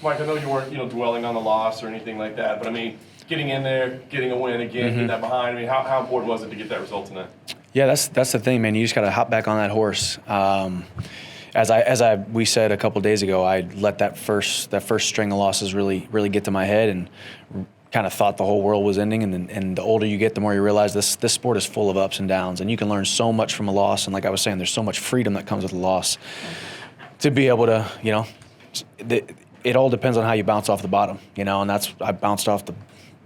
Mike, I know you weren't, dwelling on the loss or anything like that, but I mean, getting in there, getting a win again, getting that behind. I mean, how important was it to get that result tonight? Yeah, that's the thing, man. You just got to hop back on that horse. We said a couple days ago, I let that first string of losses really get to my head and kind of thought the whole world was ending. And the older you get, the more you realize this sport is full of ups and downs, and you can learn so much from a loss. And like I was saying, there's so much freedom that comes with a loss. To be able to, it all depends on how you bounce off the bottom, and I bounced off the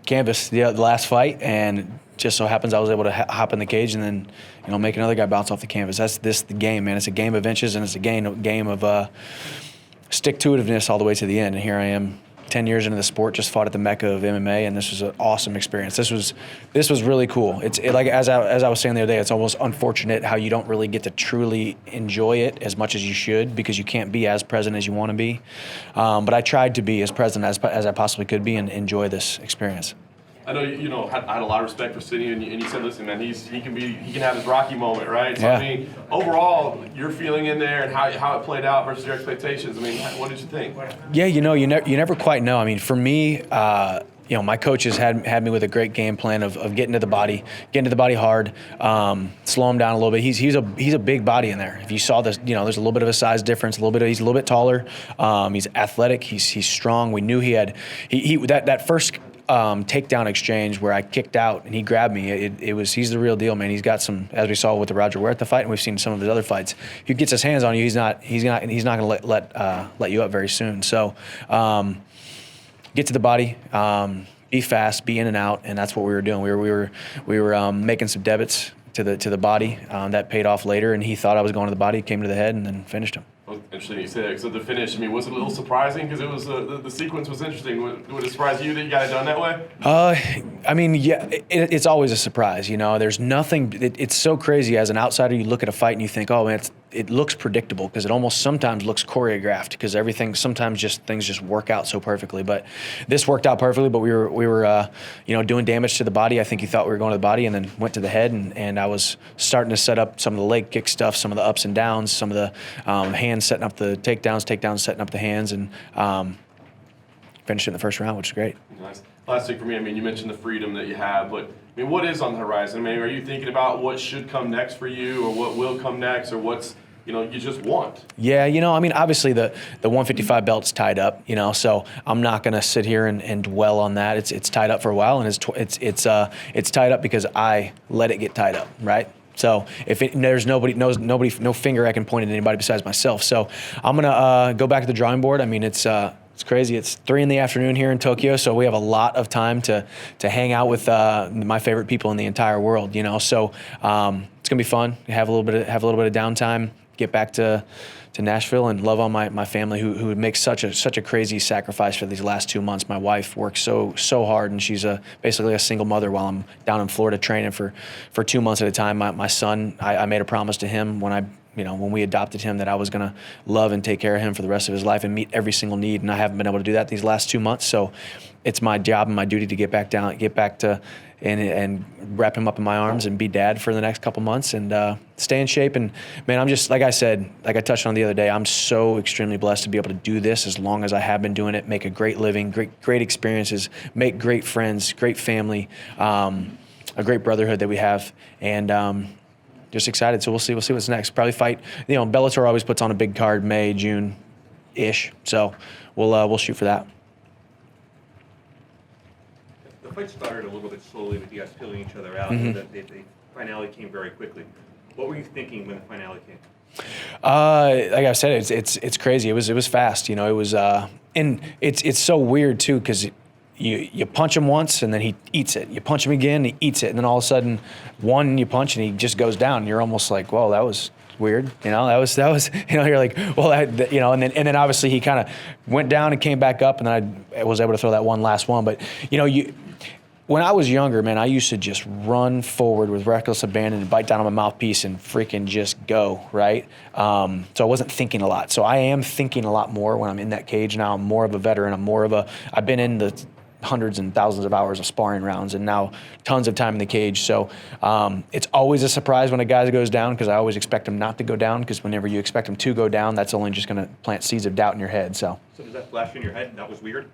canvas the last fight, and just so happens I was able to hop in the cage and then, make another guy bounce off the canvas. That's the game, man. It's a game of inches, and it's a game of stick-to-itiveness all the way to the end. And here I am, 10 years into the sport, just fought at the Mecca of MMA, and this was an awesome experience. This was really cool. Like as I was saying the other day, it's almost unfortunate how you don't really get to truly enjoy it as much as you should, because you can't be as present as you want to be. But I tried to be as present as I possibly could be and enjoy this experience. I know I had a lot of respect for Sidney, and you said, listen, man, he can have his Rocky moment, right? So yeah. I mean, overall, your feeling in there and how it played out versus your expectations. I mean, what did you think? Yeah, you never quite know. I mean, for me, my coaches had me with a great game plan of getting to the body hard, slow him down a little bit. He's a big body in there. If you saw this, there's a little bit of a size difference. He's a little bit taller. He's athletic. He's strong. We knew he had that first takedown exchange where I kicked out and he grabbed me. He's the real deal, man. He's got some, as we saw with the Roger Huerta fight, and we've seen some of his other fights. If he gets his hands on you, he's not going to let you up very soon. So get to the body, be fast, be in and out, and that's what we were doing. We were making some debits to the body that paid off later, and he thought I was going to the body, came to the head, and then finished him. Interesting you say that. So the finish, I mean, was it a little surprising? Because it was the sequence was interesting. Would it surprise you that you got it done that way? I mean, yeah, it's always a surprise. There's nothing. It's so crazy. As an outsider, you look at a fight and you think, oh man, it looks predictable, because it almost sometimes looks choreographed, because things just work out so perfectly. But this worked out perfectly. But we were doing damage to the body. I think he thought we were going to the body, and then went to the head, and I was starting to set up some of the leg kick stuff, some of the ups and downs, some of the hands setting up the takedowns setting up the hands, and finished it in the first round, which is great. Nice. Last thing for me, I mean, you mentioned the freedom that you have, but I mean, what is on the horizon? I mean, are you thinking about what should come next for you, or what will come next, or what's you just want? Yeah, I mean, obviously the 155 belt's tied up, so I'm not going to sit here and dwell on that. It's tied up for a while, and it's tied up because I let it get tied up, right? So there's no finger I can point at anybody besides myself. So I'm gonna go back to the drawing board. I mean, it's crazy. It's 3 PM here in Tokyo, so we have a lot of time to hang out with my favorite people in the entire world. So it's gonna be fun. Have a little bit of downtime. Get back to Nashville and love on my family who makes such a crazy sacrifice for these last 2 months. My wife works so hard, and she's basically a single mother while I'm down in Florida training for 2 months at a time. My son, I made a promise to him when we adopted him that I was gonna love and take care of him for the rest of his life and meet every single need, and I haven't been able to do that these last 2 months. So it's my job and my duty to get back to and wrap him up in my arms and be dad for the next couple months and stay in shape. And man, I'm just, like I said, like I touched on the other day, I'm so extremely blessed to be able to do this as long as I have been doing it, make a great living, great experiences, make great friends, great family, a great brotherhood that we have, and just excited. So we'll see what's next. Probably fight, Bellator always puts on a big card, May, June-ish. So we'll shoot for that. The fight started a little bit slowly with you guys filling each other out. Mm-hmm. The finale came very quickly. What were you thinking when the finale came? Like I said, it's crazy. It was fast. It was and it's so weird too, because you punch him once and then he eats it. You punch him again, he eats it, and then all of a sudden, you punch and he just goes down. And you're almost like, whoa, that was weird. That was you're like, well, and then obviously he kind of went down and came back up, and then I was able to throw that one last one. But when I was younger, man, I used to just run forward with reckless abandon and bite down on my mouthpiece and freaking just go, right? So I wasn't thinking a lot. So I am thinking a lot more when I'm in that cage now. I'm more of a veteran. I've been in the hundreds and thousands of hours of sparring rounds and now tons of time in the cage. So it's always a surprise when a guy goes down, because I always expect him not to go down, because whenever you expect him to go down, that's only just going to plant seeds of doubt in your head. So does that flash in your head? That was weird?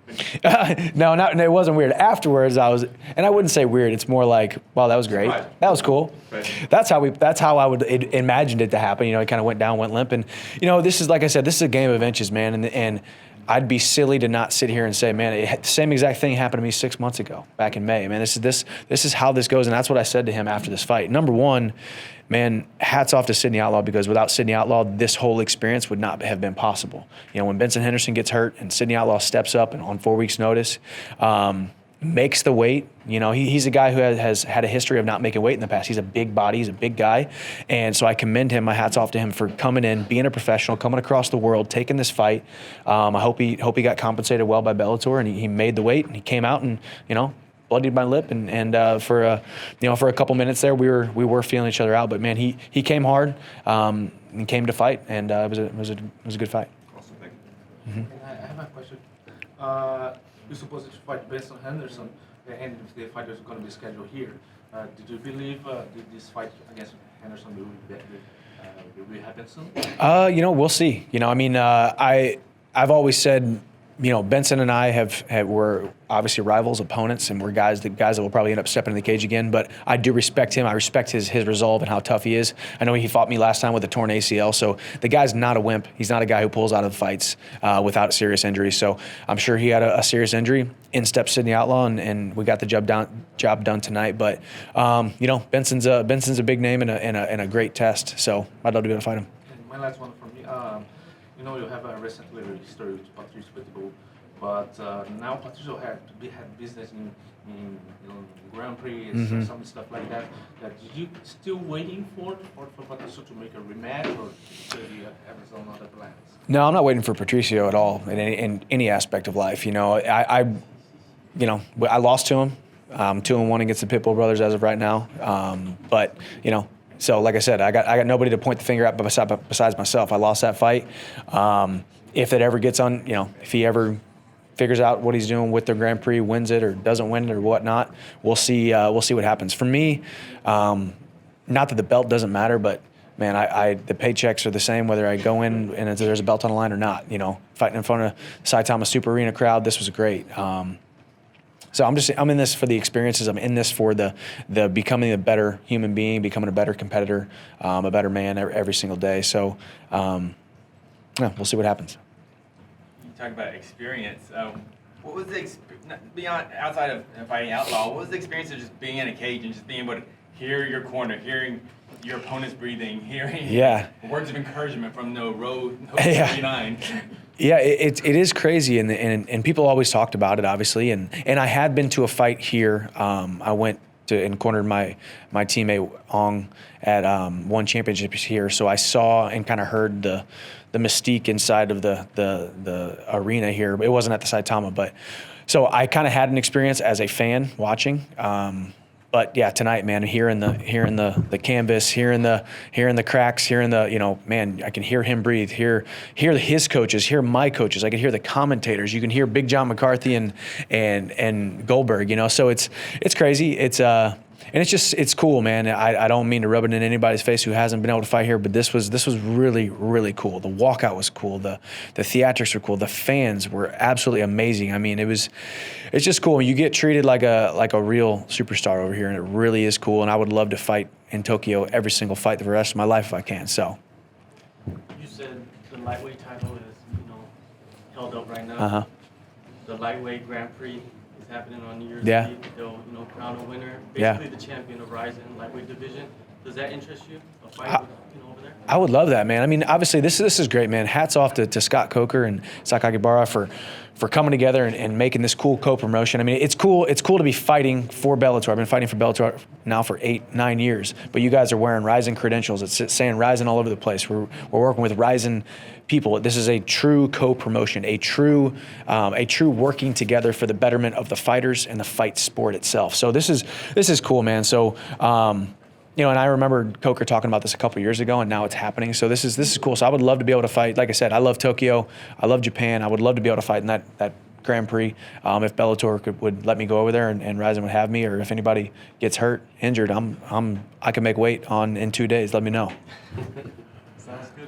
no, it wasn't weird. Afterwards, and I wouldn't say weird. It's more like, wow, that was great. Right. That was cool. Right. That's how I would imagined it to happen. You know, he kind of went down, went limp, and this is, like I said, this is a game of inches, man. And I'd be silly to not sit here and say, man, the same exact thing happened to me 6 months ago, back in May. Man, this is how this goes, and that's what I said to him after this fight. Number one, man, hats off to Sidney Outlaw, because without Sidney Outlaw, this whole experience would not have been possible. You know, when Benson Henderson gets hurt and Sidney Outlaw steps up and on 4 weeks' notice, makes the weight. You know, he's a guy who has had a history of not making weight in the past. He's a big body. He's a big guy. And so I commend him. My hat's off to him for coming in, being a professional, coming across the world, taking this fight. I hope he got compensated well by Bellator, and he made the weight, and he came out and, bloodied my lip, and for a couple minutes there, we were feeling each other out. But man, he came hard, and came to fight, and it was a good fight. Awesome, thank you. Mm-hmm. And I have a question. You're supposed to fight Benson Henderson, and if the fight is going to be scheduled here, did you believe this fight against Henderson will happen soon? We'll see. I've always said, Benson and I were obviously rivals, opponents, and we're guys that will probably end up stepping in the cage again. But I do respect him. I respect his resolve and how tough he is. I know he fought me last time with a torn ACL, so the guy's not a wimp. He's not a guy who pulls out of fights without serious injury. So I'm sure he had a serious injury. In steps Sidney Outlaw, and we got the job done tonight. But Benson's a big name and a great test. So I'd love to be able to fight him. And my last one from me. You have a recent history with Patricio Pitbull, but now Patricio had business in Grand Prix and Mm-hmm. some stuff like that. Did you still waiting for Patricio to make a rematch, or do you have some other plans? No, I'm not waiting for Patricio at all in any aspect of life. I lost to him. 2-1 against the Pitbull brothers as of right now. So like I said, I got nobody to point the finger at besides myself. I lost that fight. If it ever gets on, if he ever figures out what he's doing with the Grand Prix, wins it or doesn't win it or whatnot, we'll see. We'll see what happens. For me, not that the belt doesn't matter, but man, the paychecks are the same whether I go in and there's a belt on the line or not. Fighting in front of Saitama Super Arena crowd, this was great. So I'm in this for the experiences. I'm in this for the becoming a better human being, becoming a better competitor, a better man every single day. So, we'll see what happens. You talk about experience. What was the beyond outside of fighting Outlaw? What was the experience of just being in a cage and just being able to hear your corner, hearing your opponent's breathing, hearing words of encouragement from Road 39? Yeah, it is crazy, and people always talked about it, obviously, and I had been to a fight here. I went to and cornered my teammate Ong at one championship here, so I saw and kind of heard the mystique inside of the arena here. It wasn't at the Saitama, but so I kind of had an experience as a fan watching. But yeah, tonight, man, hearing the canvas, hearing the cracks, hearing man, I can hear him breathe, hear his coaches, hear my coaches, I can hear the commentators. You can hear Big John McCarthy and Goldberg, so it's crazy. And it's cool, man. I don't mean to rub it in anybody's face who hasn't been able to fight here, but this was really, really cool. The walkout was cool. The theatrics were cool. The fans were absolutely amazing. I mean, it's just cool. You get treated like a real superstar over here, and it really is cool. And I would love to fight in Tokyo every single fight the rest of my life if I can. So. You said the lightweight title is, held up right now. Uh-huh. The lightweight Grand Prix is happening on New Year's Yeah. Eve. They'll, crown a winner. Yeah. Basically the champion of Ryzen lightweight division. Does that interest you? A fight with, over there? I would love that, man. I mean, obviously, this is great, man. Hats off to Scott Coker and Sakakibara for coming together and making this cool co-promotion. I mean, it's cool to be fighting for Bellator. I've been fighting for Bellator now for 8-9 years, but you guys are wearing Ryzen credentials. It's saying Ryzen all over the place. We're working with Ryzen people. This is a true co-promotion, a true working together for the betterment of the fighters and the fight sport itself. So this is cool, man. So. And I remember Coker talking about this a couple years ago, and now it's happening. So this is cool. So I would love to be able to fight. Like I said, I love Tokyo. I love Japan. I would love to be able to fight in that Grand Prix. If Bellator would let me go over there and Ryzen would have me, or if anybody gets hurt, injured, I can make weight in 2 days. Let me know. Sounds good.